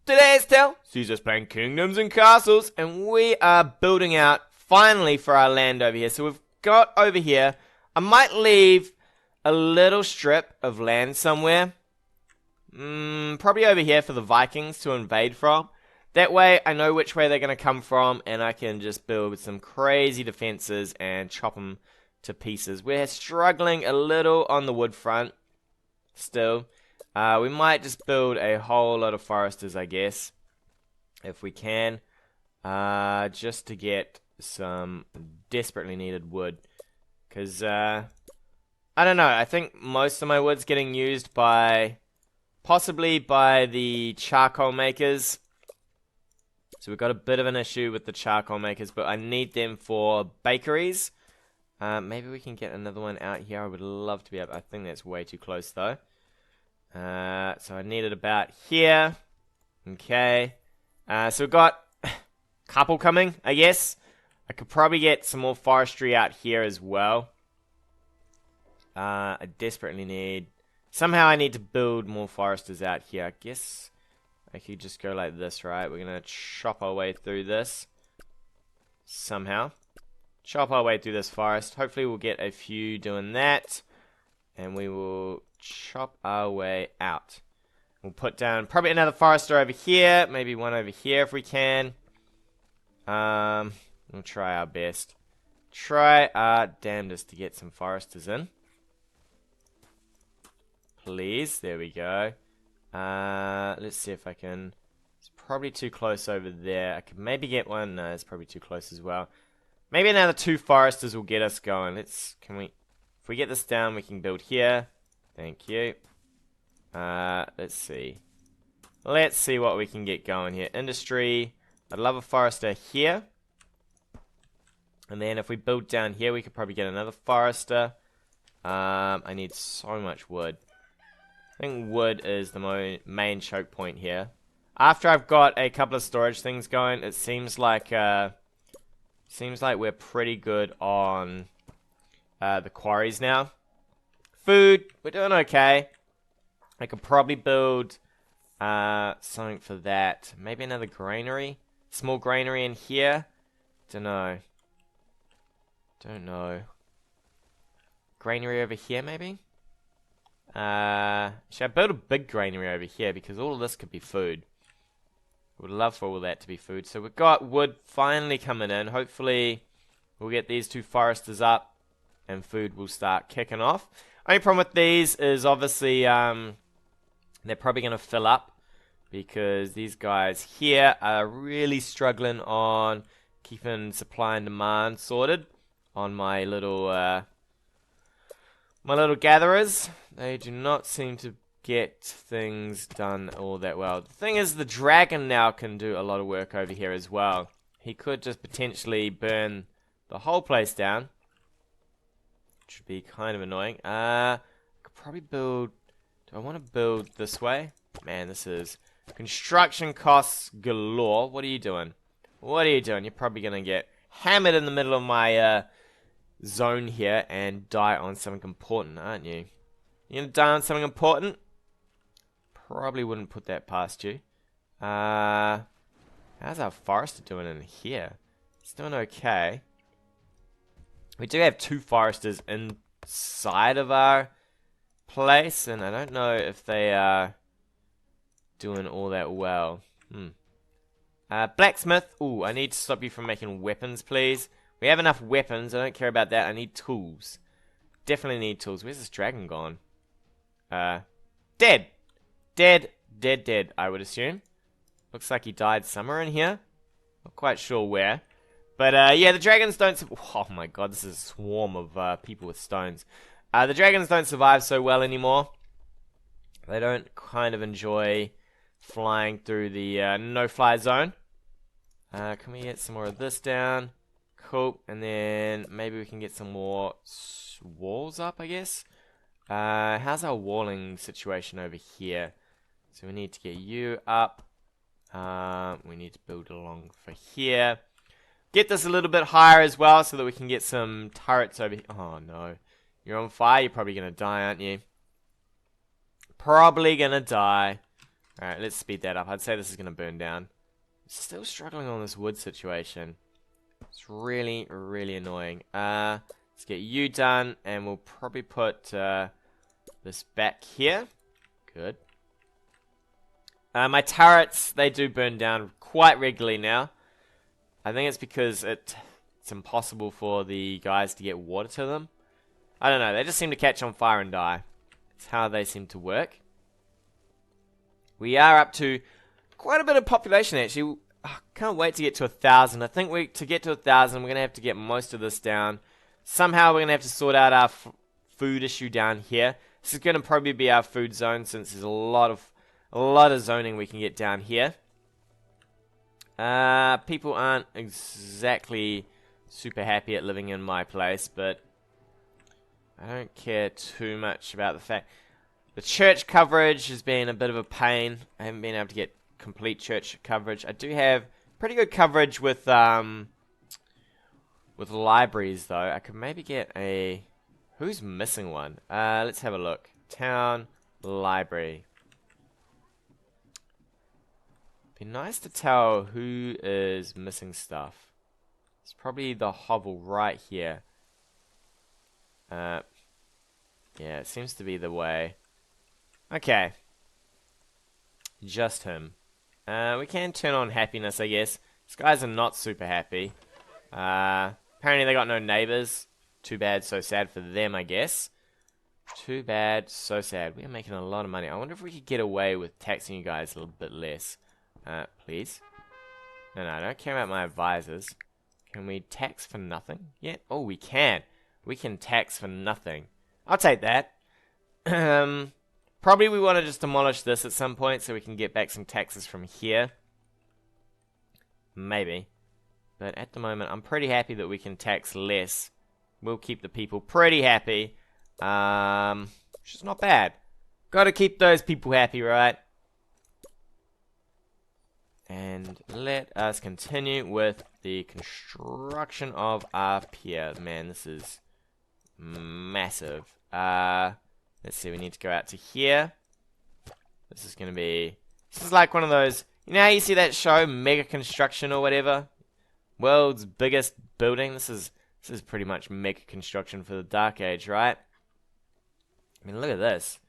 Today's tale sees us playing Kingdoms and Castles, and we are building out finally for our land over here. So we've got over here, I might leave a little strip of land somewhere. Probably over here for the Vikings to invade from. That way I know which way they're going to come from, and I can just build some crazy defenses and chop them to pieces. We're struggling a little on the wood front still. We might just build a whole lot of foresters, I guess, if we can, just to get some desperately needed wood, because, I don't know, I think most of my wood's getting used by, possibly by the charcoal makers, so we've got a bit of an issue with the charcoal makers, but I need them for bakeries. Maybe we can get another one out here. I would love to be able, I think that's way too close, though. So I need it about here. Okay. So we've got a couple coming, I guess. I could probably get some more forestry out here as well. I desperately need... Somehow I need to build more foresters out here. I guess I could just go like this, right? We're going to chop our way through this. Somehow. Chop our way through this forest. Hopefully we'll get a few doing that. And we will chop our way out. We'll put down probably another forester over here. Maybe one over here if we can. We'll try our best. Try our damnedest to get some foresters in. Please. There we go. Let's see if I can... It's probably too close over there. I could maybe get one. No, it's probably too close as well. Maybe another 2 foresters will get us going. If we get this down, we can build here. Thank you. Let's see. Let's see what we can get going here. Industry. I'd love a forester here. And then if we build down here, we could probably get another forester. I need so much wood. I think wood is the main choke point here. After I've got a couple of storage things going, it seems like we're pretty good on the quarries now. Food, we're doing okay. I could probably build something for that. Maybe another granary. Small granary in here. Don't know. Granary over here, maybe? Should I build a big granary over here? Because all of this could be food. Would love for all that to be food. So we've got wood finally coming in. Hopefully we'll get these 2 foresters up and food will start kicking off. Only problem with these is obviously they're probably going to fill up because these guys here are really struggling on keeping supply and demand sorted on my little gatherers. They do not seem to get things done all that well. The thing is, the dragon now can do a lot of work over here as well. He could just potentially burn the whole place down, which would be kind of annoying. I could probably build... Do I want to build this way? Man, this is construction costs galore. What are you doing? What are you doing? You're probably going to get hammered in the middle of my zone here and die on something important, aren't you? You're going to die on something important? Probably wouldn't put that past you. How's our forester doing in here? It's doing okay. We do have 2 foresters inside of our place, and I don't know if they are doing all that well. Blacksmith. Ooh, I need to stop you from making weapons, please. We have enough weapons. I don't care about that. I need tools. Definitely need tools. Where's this dragon gone? Dead. Dead, I would assume. Looks like he died somewhere in here. Not quite sure where. But, yeah, the dragons don't... Oh, my God, this is a swarm of people with stones. The dragons don't survive so well anymore. They don't kind of enjoy flying through the no-fly zone. Can we get some more of this down? Cool. And then maybe we can get some more walls up, I guess. How's our walling situation over here? So we need to get you up. We need to build along for here. Get this a little bit higher as well so that we can get some turrets over here. Oh no. You're on fire. You're probably going to die, aren't you? Probably going to die. Alright, let's speed that up. I'd say this is going to burn down. Still struggling on this wood situation. It's really, really annoying. Let's get you done, and we'll probably put this back here. Good. My turrets, they do burn down quite regularly now. I think it's because it's impossible for the guys to get water to them. I don't know, they just seem to catch on fire and die. It's how they seem to work. We are up to quite a bit of population, actually. I can't wait to get to 1,000. I think to get to 1,000, we're going to have to get most of this down. Somehow we're going to have to sort out our food issue down here. This is going to probably be our food zone, since there's a lot of zoning we can get down here. People aren't exactly super happy at living in my place, but I don't care too much about the fact. The church coverage has been a bit of a pain. I haven't been able to get complete church coverage. I do have pretty good coverage with libraries, though. I could maybe get a... Who's missing one? Let's have a look. Town library. Be nice to tell who is missing stuff. It's probably the hovel right here. Yeah, it seems to be the way. Okay. Just him. We can turn on happiness, I guess. These guys are not super happy. Apparently they got no neighbors. Too bad, so sad for them, I guess. Too bad, so sad. We are making a lot of money. I wonder if we could get away with taxing you guys a little bit less. Please. No, I don't care about my advisors. Can we tax for nothing yet? Oh, we can. We can tax for nothing. I'll take that. Probably we want to just demolish this at some point so we can get back some taxes from here. Maybe. But at the moment, I'm pretty happy that we can tax less. We'll keep the people pretty happy. Which is not bad. Gotta keep those people happy, right? And let us continue with the construction of our pier. Man, this is massive. Let's see, we need to go out to here. This is like one of those, you know how you see that show, Mega Construction or whatever? World's biggest building. This is pretty much mega construction for the Dark Age, right? I mean, look at this.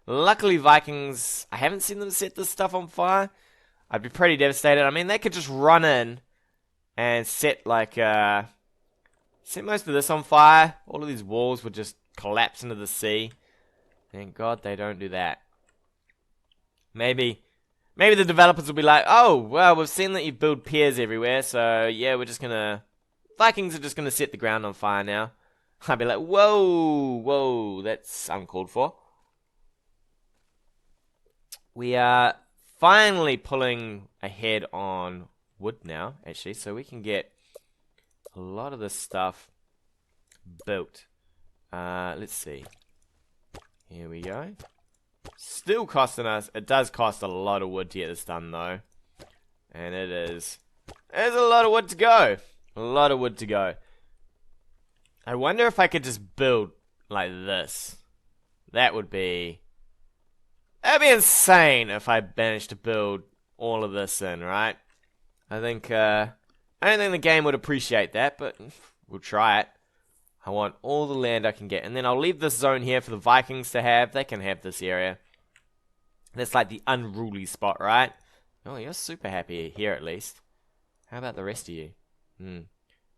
Luckily, Vikings, I haven't seen them set this stuff on fire. I'd be pretty devastated. I mean, they could just run in and set most of this on fire. All of these walls would just collapse into the sea. Thank God they don't do that. Maybe the developers will be like, oh, well, we've seen that you build piers everywhere, so yeah, Vikings are just gonna set the ground on fire now. I'd be like, whoa, that's uncalled for. We are finally pulling ahead on wood now, actually, so we can get a lot of this stuff built. Let's see. Here we go. Still costing us. It does cost a lot of wood to get this done, though. And there's a lot of wood to go. A lot of wood to go. I wonder if I could just build like this. That'd be insane if I managed to build all of this in, right? I don't think the game would appreciate that, but we'll try it. I want all the land I can get. And then I'll leave this zone here for the Vikings to have. They can have this area. That's like the unruly spot, right? Oh, you're super happy here at least. How about the rest of you?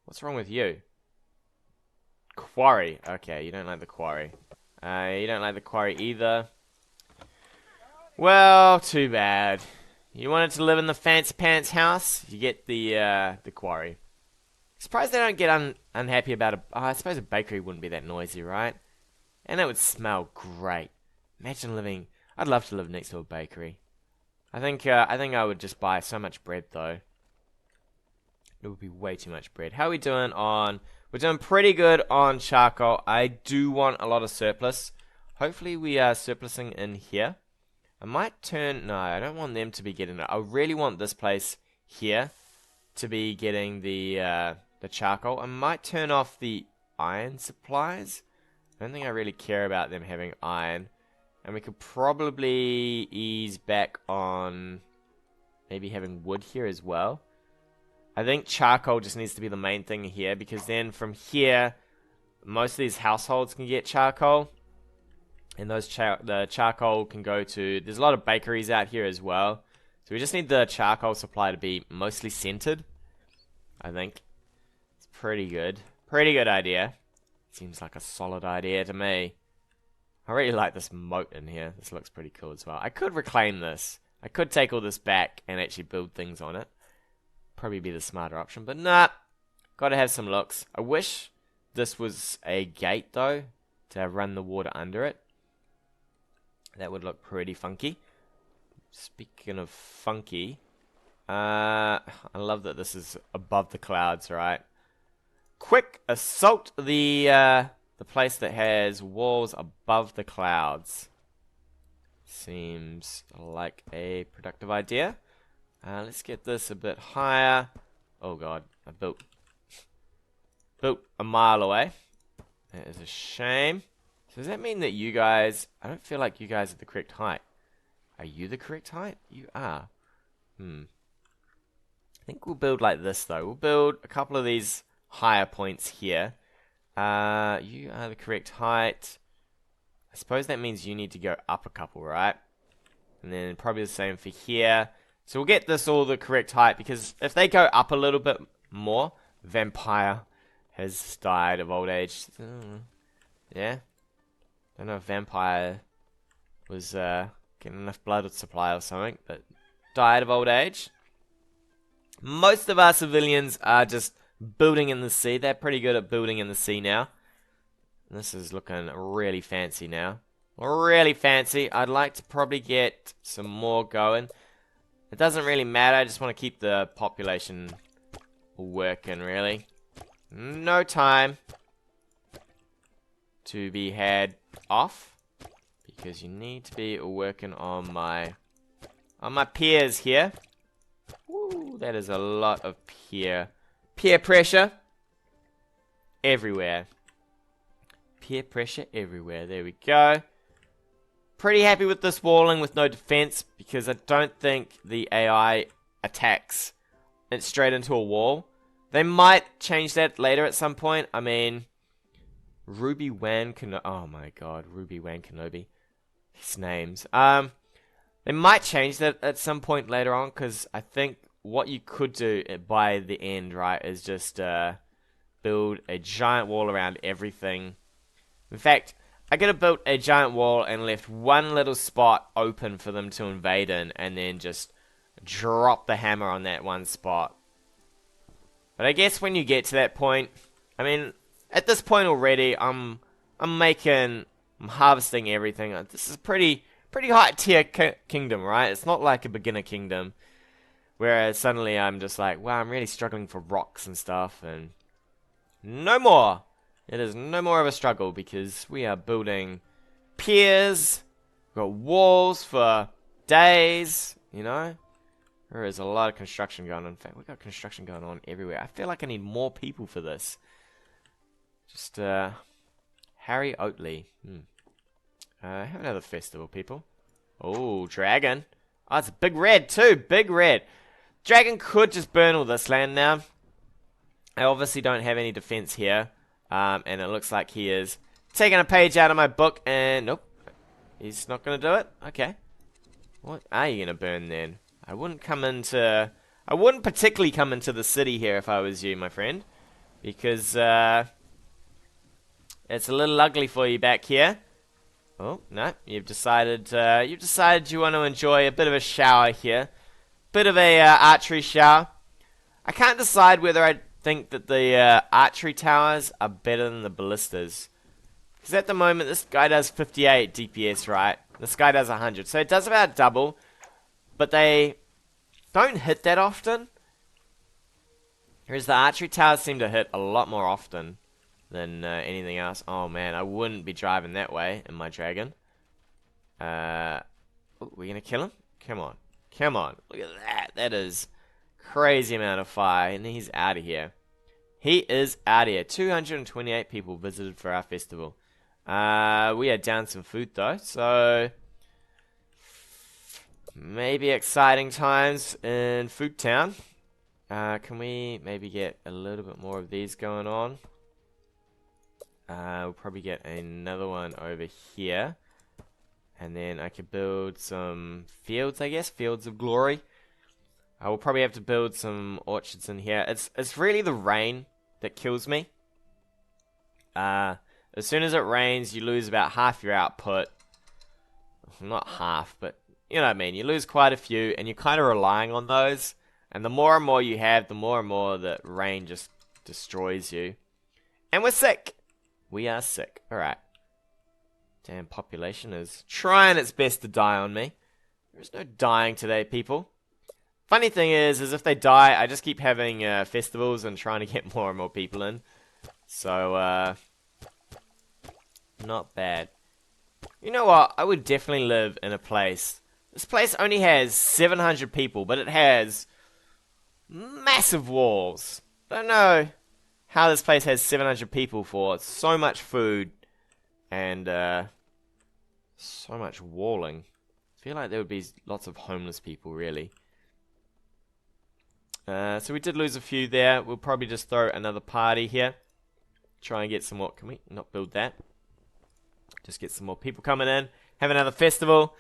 What's wrong with you? Quarry. Okay, you don't like the quarry. You don't like the quarry either. Well, too bad. You wanted to live in the fancy pants house? You get the quarry. Surprised they don't get unhappy about I suppose a bakery wouldn't be that noisy, right? And it would smell great. Imagine living... I'd love to live next to a bakery. I think I would just buy so much bread, though. It would be way too much bread. How are we doing on... We're doing pretty good on charcoal. I do want a lot of surplus. Hopefully we are surplusing in here. I might turn... No, I don't want them to be getting it. I really want this place here to be getting the charcoal. I might turn off the iron supplies. I don't think I really care about them having iron. And we could probably ease back on maybe having wood here as well. I think charcoal just needs to be the main thing here, because then from here, most of these households can get charcoal. And those the charcoal can go to... There's a lot of bakeries out here as well. So we just need the charcoal supply to be mostly centered, I think. It's pretty good. Pretty good idea. Seems like a solid idea to me. I really like this moat in here. This looks pretty cool as well. I could reclaim this. I could take all this back and actually build things on it. Probably be the smarter option, but nah. Gotta have some looks. I wish this was a gate, though, to run the water under it. That would look pretty funky. Speaking of funky, I love that this is above the clouds, right? Quick, assault the place that has walls above the clouds. Seems like a productive idea. Let's get this a bit higher. Oh god, I built a mile away. That is a shame. So does that mean that you guys... I don't feel like you guys are the correct height. Are you the correct height? You are. I think we'll build like this, though. We'll build a couple of these higher points here. You are the correct height. I suppose that means you need to go up a couple, right? And then probably the same for here. So we'll get this all the correct height, because if they go up a little bit more, vampire has died of old age. Yeah. Don't know if vampire was getting enough blood supply or something, but died of old age. Most of our civilians are just building in the sea. They're pretty good at building in the sea now. And this is looking really fancy now. Really fancy. I'd like to probably get some more going. It doesn't really matter. I just want to keep the population working, really. No time to be had off, because you need to be working on my peers here. Woo, that is a lot of peer pressure everywhere. Peer pressure everywhere. There we go. Pretty happy with this walling with no defense, because I don't think the AI attacks it straight into a wall. They might change that later at some point. I mean, Ruby Wan Kenobi. Oh my god, Ruby Wan Kenobi. His names. They might change that at some point later on, because I think what you could do by the end, right, is just build a giant wall around everything. In fact, I could have built a giant wall and left one little spot open for them to invade in, and then just drop the hammer on that one spot. But I guess when you get to that point, I mean, at this point already, I'm harvesting everything. This is pretty high tier kingdom, right? It's not like a beginner kingdom, whereas suddenly I'm just like, wow, I'm really struggling for rocks and stuff, and no more. It is no more of a struggle, because we are building piers. We've got walls for days, you know. There is a lot of construction going on. In fact, we've got construction going on everywhere. I feel like I need more people for this. Just, Harry Oatley. Have another festival, people. Oh, dragon. Oh, it's a big red, too. Big red. Dragon could just burn all this land now. I obviously don't have any defense here. And it looks like he is taking a page out of my book, and nope, he's not going to do it. Okay. What are you going to burn then? I wouldn't particularly come into the city here if I was you, my friend, because it's a little ugly for you back here. Oh, no, you've decided you want to enjoy a bit of a shower here. Bit of a archery shower. I can't decide whether I think that the archery towers are better than the ballistas. Because at the moment, this guy does 58 DPS, right? This guy does 100. So it does about double. But they don't hit that often. Whereas the archery towers seem to hit a lot more often than anything else. Oh man, I wouldn't be driving that way in my dragon. We're going to kill him? Come on. Come on. Look at that. That is crazy amount of fire. And he's out of here. He is out of here. 228 people visited for our festival. We are down some food though, so maybe exciting times in Food Town. Can we maybe get a little bit more of these going on? We'll probably get another one over here. And then I could build some fields, I guess. Fields of glory. I will probably have to build some orchards in here. It's really the rain that kills me. As soon as it rains, you lose about half your output. Not half, but you know what I mean. You lose quite a few, and you're kind of relying on those. And the more and more you have, the more and more that rain just destroys you. And we're sick. We are sick. Alright. Damn, population is trying its best to die on me. There's no dying today, people. Funny thing is if they die, I just keep having festivals and trying to get more and more people in. So, not bad. You know what? I would definitely live in a place. This place only has 700 people, but it has massive walls. Don't know how this place has 700 people for so much food and so much walling. I feel like there would be lots of homeless people, really. So we did lose a few there. We'll probably just throw another party here. Try and get some more. Can we not build that? Just get some more people coming in. Have another festival.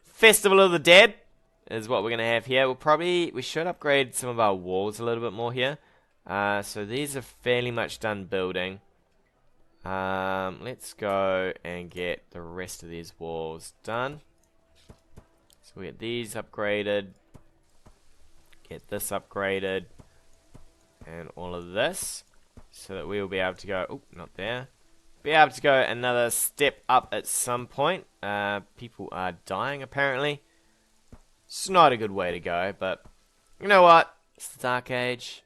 Festival of the Dead is what we're going to have here. We should upgrade some of our walls a little bit more here. So these are fairly much done building. Let's go and get the rest of these walls done. So we get these upgraded. Get this upgraded. And all of this. So that we will be able to go... Oh, not there. Be able to go another step up at some point. People are dying, apparently. It's not a good way to go, but... You know what? It's the Dark Age.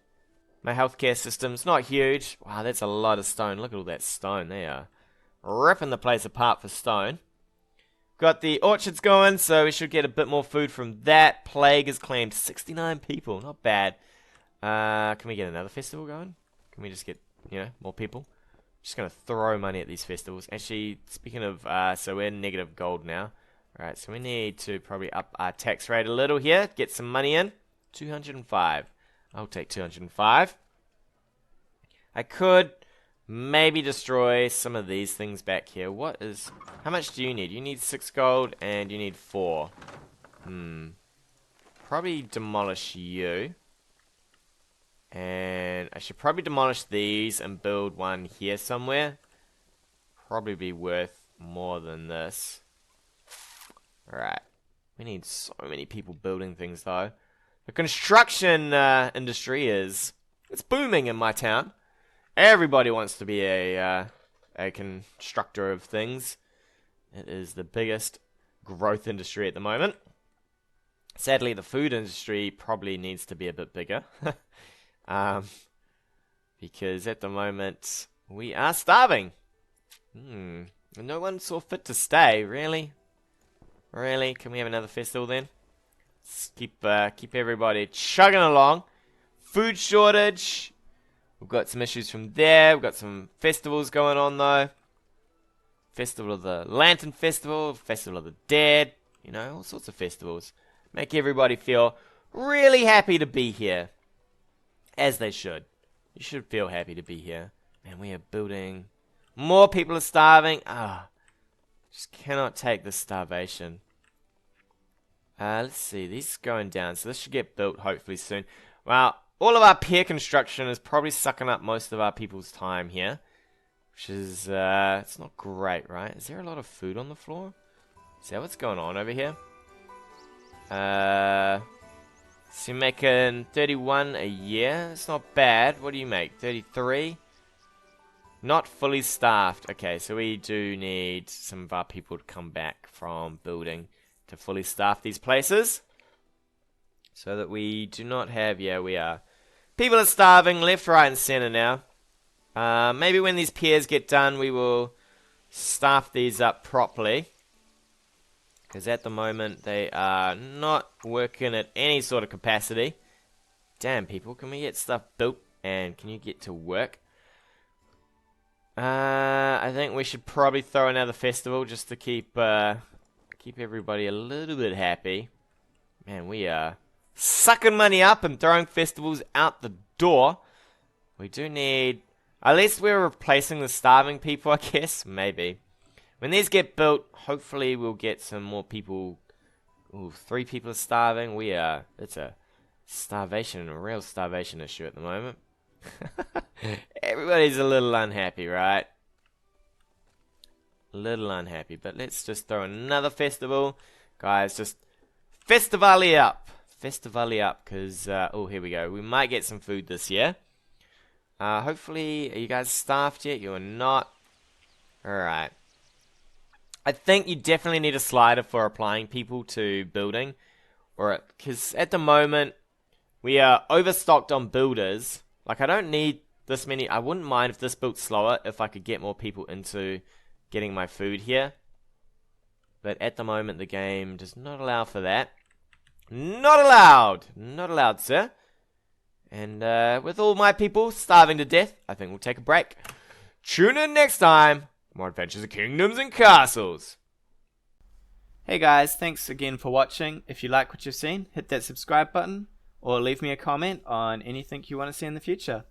My healthcare system's not huge. Wow, that's a lot of stone. Look at all that stone. They are ripping the place apart for stone. Got the orchards going, so we should get a bit more food from that. Plague has claimed 69 people. Not bad. Can we get another festival going? Can we just get, more people? Just going to throw money at these festivals. Actually, speaking of, so we're negative gold now. Alright, so we need to probably up our tax rate a little here. Get some money in. 205. I'll take 205. I could maybe destroy some of these things back here. How much do you need? You need 6 gold and you need 4. Probably demolish you. And I should probably demolish these and build one here somewhere. Probably be worth more than this. Alright. We need so many people building things though. The construction industry it's booming in my town. Everybody wants to be a constructor of things. It is the biggest growth industry at the moment. Sadly, the food industry probably needs to be a bit bigger. Because at the moment, we are starving. No one saw fit to stay, really? Really? Can we have another festival then? Let's keep everybody chugging along. Food shortage. We've got some issues from there. We've got some festivals going on though. Festival of the Lantern Festival, Festival of the Dead. All sorts of festivals. Make everybody feel really happy to be here. As they should. You should feel happy to be here. Man, we are building. More people are starving. Just cannot take this starvation. Let's see. These are going down. So this should get built hopefully soon. Well, all of our pier construction is probably sucking up most of our people's time here. Which is, it's not great, right? Is there a lot of food on the floor? Is that what's going on over here? So you're making 31 a year. It's not bad. What do you make? 33? Not fully staffed. Okay, so we do need some of our people to come back from building to fully staff these places. So that we do not have... Yeah, we are. People are starving left, right, and center now. Maybe when these piers get done, we will staff these up properly. Because at the moment, they are not working at any sort of capacity. Damn, people, can we get stuff built? And can you get to work? I think we should probably throw another festival just to keep everybody a little bit happy. Man, we are sucking money up and throwing festivals out the door. We do need... At least we're replacing the starving people, I guess. Maybe. When these get built, hopefully we'll get some more people. Ooh, 3 people are starving. It's a starvation, a real starvation issue at the moment. Everybody's a little unhappy, right? A little unhappy, but let's just throw another festival. Guys, just festivally up. Festivally up, because, oh, here we go. We might get some food this year. Hopefully, are you guys staffed yet? You're not. Alright. I think you definitely need a slider for applying people to building. Because at the moment, we are overstocked on builders. Like, I don't need this many. I wouldn't mind if this built slower if I could get more people into getting my food here. But at the moment, the game does not allow for that. Not allowed! Not allowed, sir. And with all my people starving to death, I think we'll take a break. Tune in next time. More Adventures of Kingdoms and Castles. Hey guys, thanks again for watching. If you like what you've seen, hit that subscribe button or leave me a comment on anything you want to see in the future.